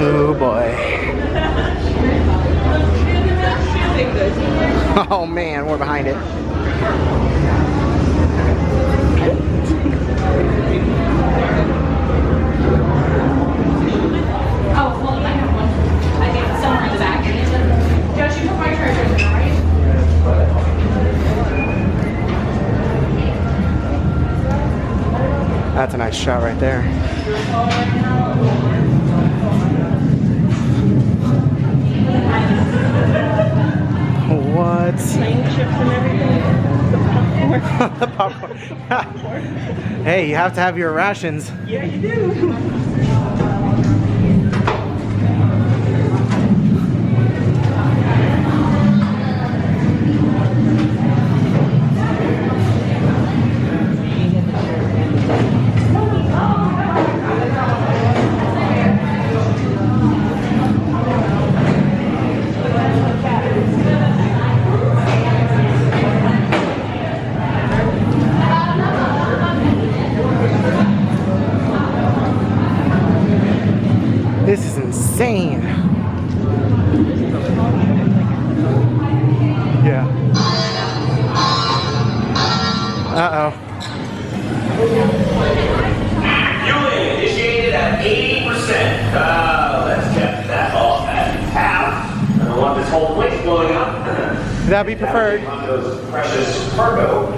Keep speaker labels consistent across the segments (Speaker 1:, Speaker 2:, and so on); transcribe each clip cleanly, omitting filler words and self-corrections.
Speaker 1: Oh boy. Oh man, we're behind it.
Speaker 2: Oh, well, I have one. I think it's somewhere in the back. Josh, you put my treasure in there, right?
Speaker 1: That's a nice shot right there. What?
Speaker 3: Plain chips and everything.
Speaker 1: The popcorn. Hey, you have to have your rations.
Speaker 3: Yeah, you do.
Speaker 1: This is insane. Yeah. Uh-oh.
Speaker 4: Fueling initiated at 80%. Let's get that off at half. I don't want this whole place blowing up.
Speaker 1: That'd be preferred.
Speaker 4: Those precious cargo.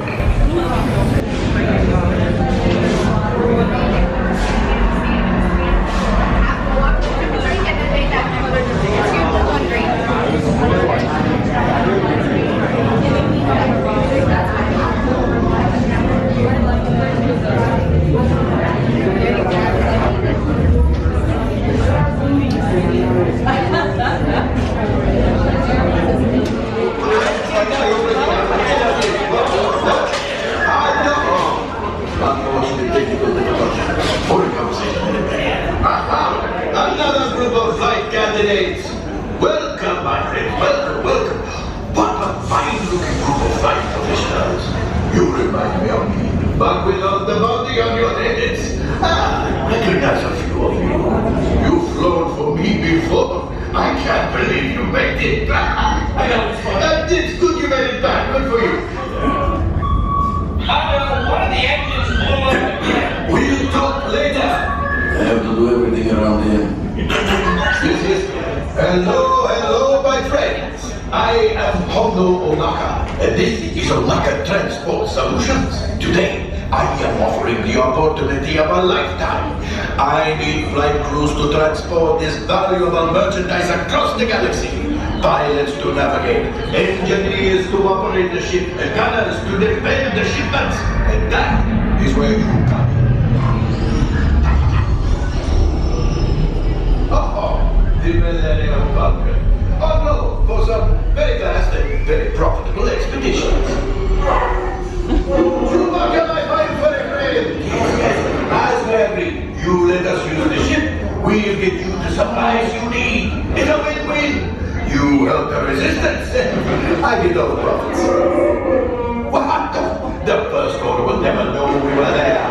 Speaker 4: Another group of flight candidates. Welcome, my friend. Welcome, welcome. What a fine-looking group of flight professionals. You remind me of me, but without the bounty on your heads. Recognize a few of you. You've flown for me before. I can't believe you made it back. It's good you made it back. Good for you. One of the engines blew up again. We'll talk later. I have to do everything around here. Hello, my friends. I am Hondo Onaka, and this is Onaka Transport Solutions. Today, I am offering the opportunity of a lifetime. I need flight crews to transport this valuable merchandise across the galaxy. Pilots to navigate, engineers to operate the ship, and gunners to defend the shipments. And that is where you come in. The Millennium Falcon. Oh no, for some very fast and very profitable expeditions. Chewbacca, my fine furry friend! Yes, as we agreed, you let us use the ship, we'll get you the supplies you need. It's a win-win. You help the resistance, I get all the profits. What? The first order will never know we were there.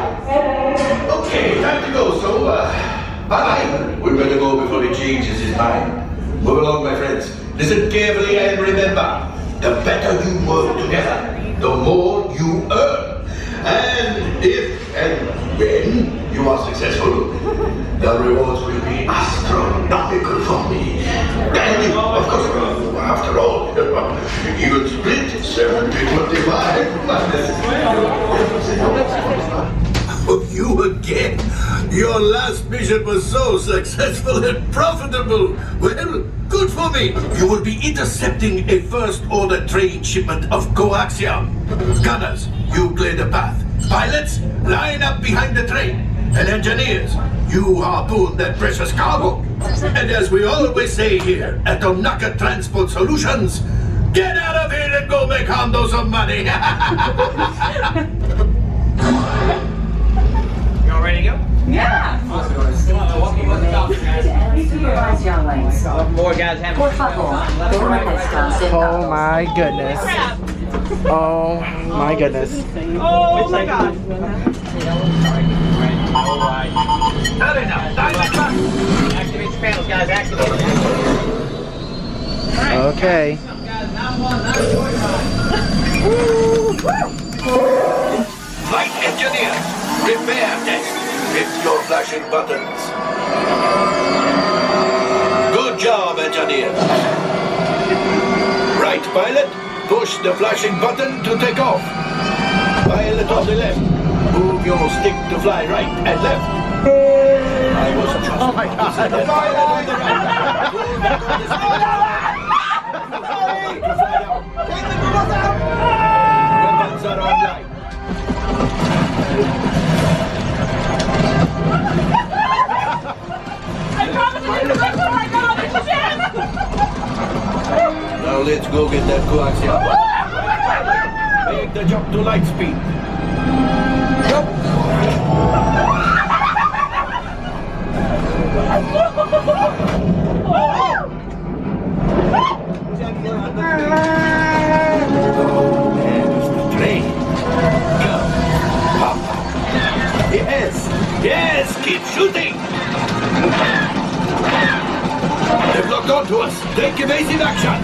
Speaker 4: Okay, time to go, so, bye-bye. We better go before he changes his mind. Move along, my friends. Listen carefully and remember, the better you work together, the more you earn. And if and when you are successful, the rewards will be astronomical for me. And of course, after all, even split 70-25. You again? Your last mission was so successful and profitable. Well, good for me. You will be intercepting a first-order train shipment of coaxium. Gunners, you clear the path. Pilots, line up behind the train. And engineers, you harpoon that precious cargo. And as we always say here at Onaka Transport Solutions, get out of here and go make Hondo some money.
Speaker 5: Y'all ready to go?
Speaker 2: Yeah.
Speaker 5: More guys having
Speaker 1: Oh my goodness. Oh my goodness.
Speaker 3: Oh my God.
Speaker 5: Alright.
Speaker 4: Not enough. Diamond back.
Speaker 5: Activate your panels, guys. Activate it.
Speaker 1: Okay.
Speaker 4: Flight engineers, repair test. Hit your flashing buttons. Good job, engineer. Right, pilot. Push the flashing button to take off. Pilot on the left. Move your stick to fly right and left. I was just...
Speaker 1: Oh my God.
Speaker 4: Pilot on the right. Pull back on the stick. To fly out. Weapons are online.
Speaker 2: I promise you to look for my God, it's a chance!
Speaker 4: Now let's go get that coaxium. Make the jump to light speed. Oh, there's the train. Go. Papa. Yes, yes, keep shooting. They've locked onto us. Take evasive action.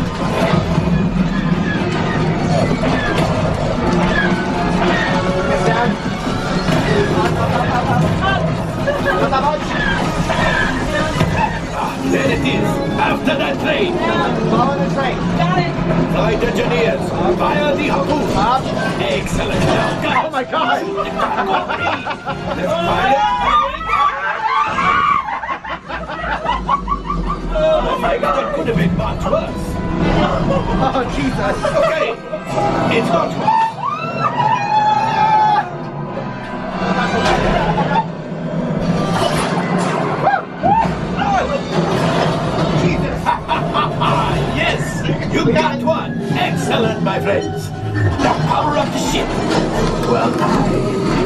Speaker 4: There it is. After that train.
Speaker 5: Follow the train.
Speaker 2: Got it!
Speaker 4: Flight engineers, fire the harpoon. Excellent job.
Speaker 1: Oh my God.
Speaker 4: Let's fire. Oh my God, that could have been much worse.
Speaker 1: Oh Jesus.
Speaker 4: Okay, it's not worse. Yes, you got one. Excellent, my friends. Now power up the ship. Well, I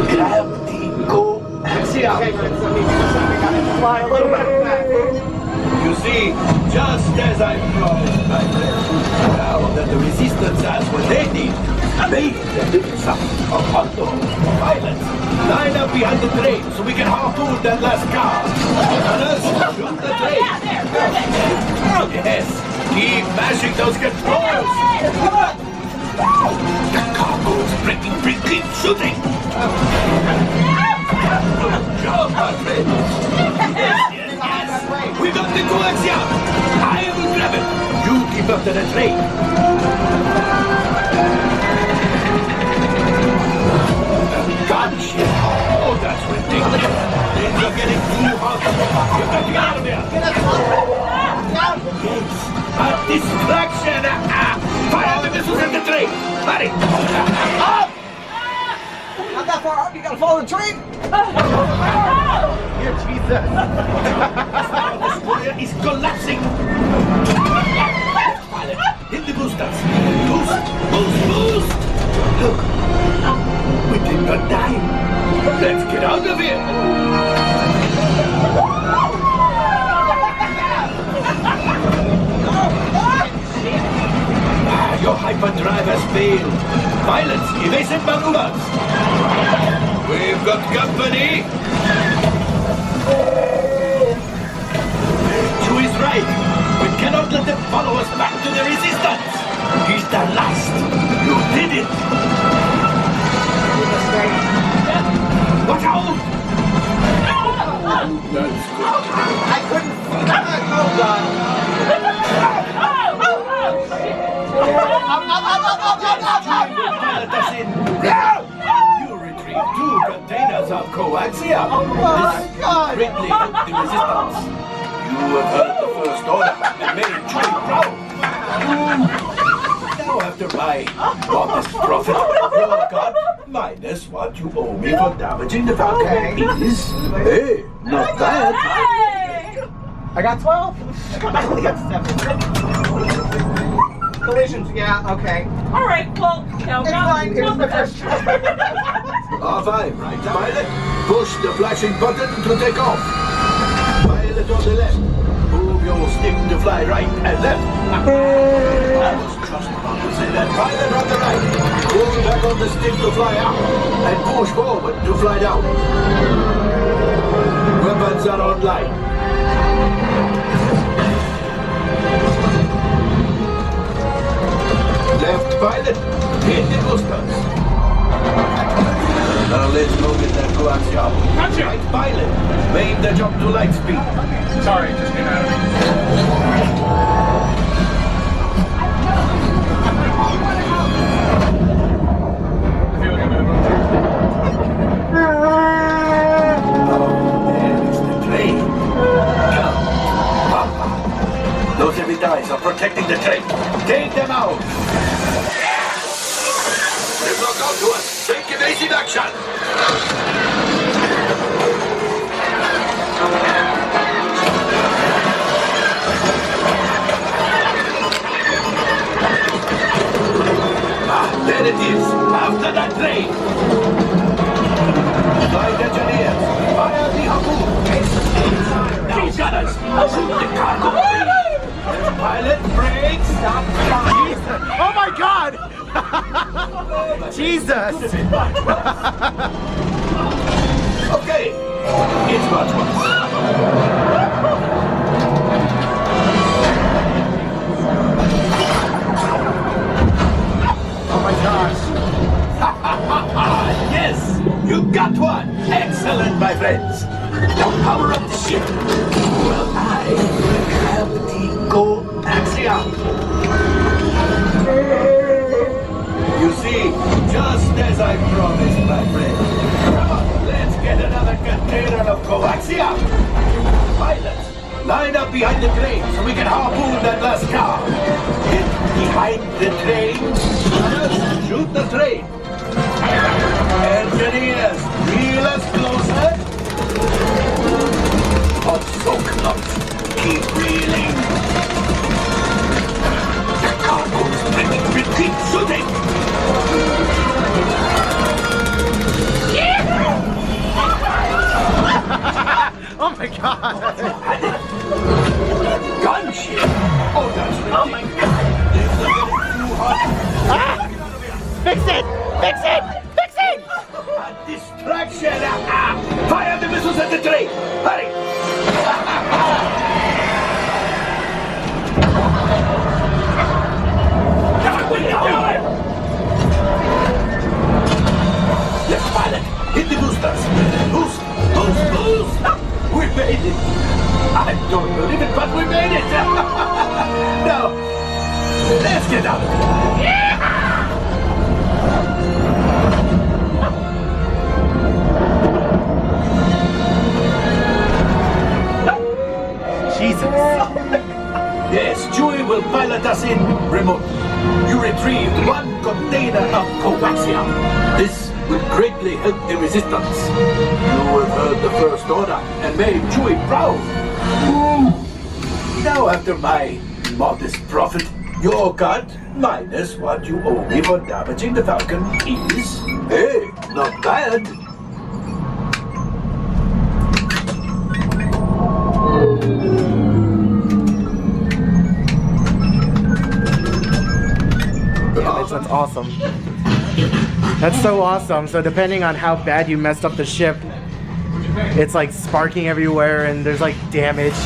Speaker 4: grab the coaxium.
Speaker 5: Okay, good. So we gotta fly a little bit back.
Speaker 4: You see, just as I promised, my friend, now that the resistance has what they need, they can do something. Pilots, line up behind the train so we can harpoon that last car. Runners, shoot the train.
Speaker 2: Yeah, there, perfect!
Speaker 4: Yes, keep mashing those controls. The cargo's breaking free. Keep shooting. Good job, my friend. Yes. We got the coaxium. I will grab it. You keep up to the train. Gotcha. Oh, that's ridiculous. Things are getting too hot. You got to get out of there. Yes, a distraction. Fire the missiles at the train. Hurry. Up!
Speaker 5: Not that far up. You gotta follow the train.
Speaker 1: Dear Jesus.
Speaker 4: Our destroyer is collapsing. Pilot, hit the boosters. Boost, boost, boost. Look, we did not die. Let's get out of here. Your hyperdrive has failed. Pilots, evasive maneuvers. We've got company. Chu is right. We cannot let them follow us back to the resistance. He's the last. You did it. Watch out! That's good.
Speaker 5: I couldn't. Oh God.
Speaker 4: Pilot us in. You retrieved 2 containers of coaxium.
Speaker 5: Oh my God.
Speaker 4: Greatly helped the resistance. You have heard the first order and made Chewie proud. Now after my modest profit, your cut minus what you owe me for damaging the Falcon is, hey, not bad.
Speaker 2: Hey!
Speaker 5: I got 12. I only got 7. Collisions. Yeah. Okay.
Speaker 2: All right, well, no,
Speaker 5: It's fine. It was my first try.
Speaker 4: R5, right, pilot. Push the flashing button to take off. Pilot on the left. Move your stick to fly right and left. I was just about to say that. Pilot on the right. Pull back on the stick to fly out. And push forward to fly down. Pods are online. Left pilot, hit the boosters. Now let's go get that coaxium.
Speaker 6: Gotcha.
Speaker 4: Right pilot, made the jump to light speed.
Speaker 6: Sorry, just came out of me. I feel like I'm in a movie.
Speaker 4: There's the train. Come. Papa. Those heavy dies are protecting the train. Take them out. They broke out to us. Take evasive action. There it is, after that train. Flight engineers, fire the harpoon. Now, gunners, shoot the cargo. Pilot, brakes, stop.
Speaker 1: Oh my god! Jesus!
Speaker 4: Okay, it's much worse.
Speaker 1: Oh my gosh!
Speaker 4: Yes, you got one. Excellent, my friends. Now power up the ship. Well, I have the coaxium. You see, just as I promised, my friend. Come on, let's get another container of coaxium. Pilots, line up behind the train so we can harpoon that last car. Get behind the train. Just shoot the train. Engineers, reel us closer. Not so close. Keep reeling. The cargo's ready. Repeat shooting.
Speaker 1: Oh my god!
Speaker 4: Gunship. Oh, that's ridiculous. Oh my God. This is too hot.
Speaker 1: Fix it! Fix it! Fix it!
Speaker 4: A distraction! Fire the missiles at the train! Hurry! Left pilot, hit the boosters! Boost! Boost! Boost! We made it! I don't believe it, but we made it! Now, let's get out of here!
Speaker 1: Jesus!
Speaker 4: Yes, Chewie will pilot us in remote. You retrieved one container of coaxium. This will greatly help the resistance. You have heard the First Order and made Chewie proud. Now, after my modest profit, your cut minus what you owe me for damaging the Falcon is, hey, not bad.
Speaker 1: That's awesome. That's so awesome. So depending on how bad you messed up the ship, it's like sparking everywhere and there's like damage.